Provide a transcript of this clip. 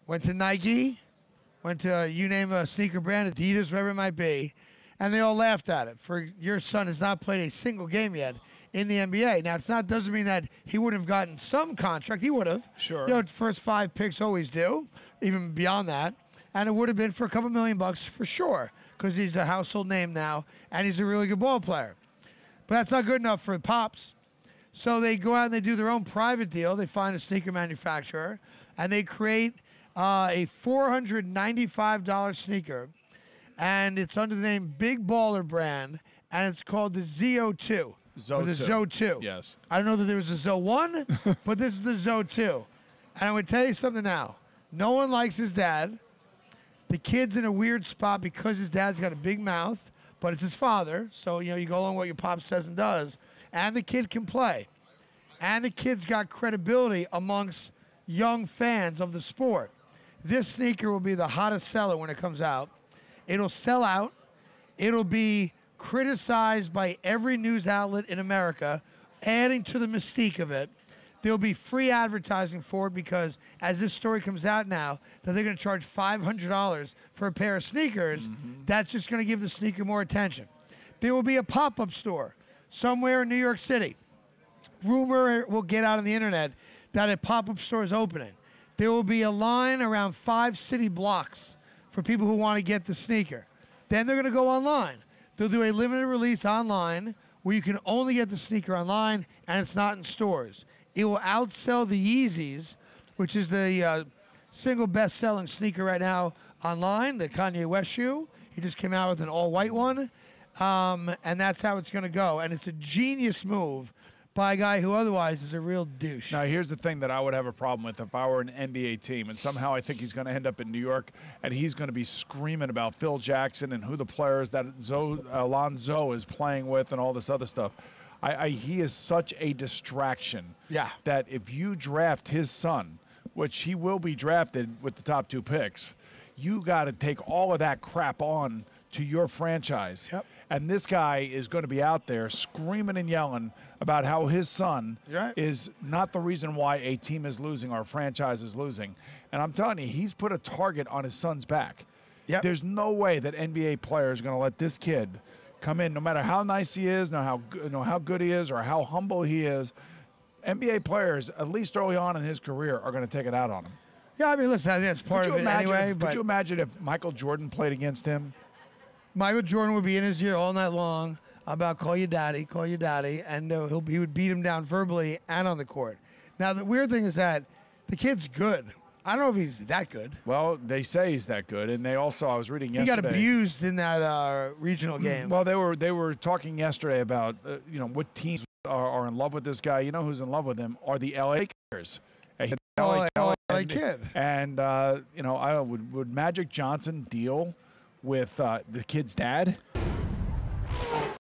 went to Nike, went to, you name a sneaker brand, Adidas, whatever it might be, and they all laughed at it. For your son has not played a single game yet in the NBA. Now, doesn't mean that he would have gotten some contract. He would have. Sure. You know, first 5 picks always do, even beyond that. And it would have been for a couple $1 million for sure, because he's a household name now, and he's a really good ball player. But that's not good enough for Pops. So they go out and they do their own private deal. They find a sneaker manufacturer, and they create a $495 sneaker, and it's under the name Big Baller brand, and it's called the ZO2. Or the ZO2. Yes. I don't know that there was a ZO1, but this is the ZO2. And I'm going to tell you something now. No one likes his dad. The kid's in a weird spot because his dad's got a big mouth, but it's his father. So, you know, you go along with what your pop says and does. And the kid can play. And the kid's got credibility amongst young fans of the sport. This sneaker will be the hottest seller when it comes out. It'll sell out. It'll be criticized by every news outlet in America, adding to the mystique of it. There'll be free advertising for it because as this story comes out now, that they're going to charge $500 for a pair of sneakers, that's just going to give the sneaker more attention. There will be a pop-up store somewhere in New York City. Rumor will get out on the internet that a pop-up store is opening. There will be a line around 5 city blocks for people who want to get the sneaker. Then they're going to go online. They'll do a limited release online where you can only get the sneaker online and it's not in stores. It will outsell the Yeezys, which is the single best-selling sneaker right now online, the Kanye West shoe. He just came out with an all-white one, and that's how it's going to go. And it's a genius move by a guy who otherwise is a real douche. Now, here's the thing that I would have a problem with if I were an NBA team, and somehow I think he's going to end up in New York, and he's going to be screaming about Phil Jackson and who the players that Lonzo is playing with and all this other stuff. He is such a distraction that if you draft his son, which he will be drafted with the top 2 picks, you got to take all of that crap on to your franchise. Yep. And this guy is going to be out there screaming and yelling about how his son is not the reason why a team is losing or a franchise is losing. And I'm telling you, he's put a target on his son's back. Yep. There's no way that NBA players are going to let this kid come in, no matter how nice he is, how good he is, or how humble he is. NBA players, at least early on in his career, are going to take it out on him. Yeah, I mean, listen, I think that's part of it anyway. Could you imagine if Michael Jordan played against him? Michael Jordan would be in his ear all night long about call you daddy, and he would beat him down verbally and on the court. Now, the weird thing is that the kid's good. I don't know if he's that good. Well, they say he's that good, and they also, I was reading yesterday. He got abused in that regional game. Well, they were talking yesterday about what teams are in love with this guy. You know who's in love with him are the LA Lakers. LA kid. And would Magic Johnson deal with the kid's dad?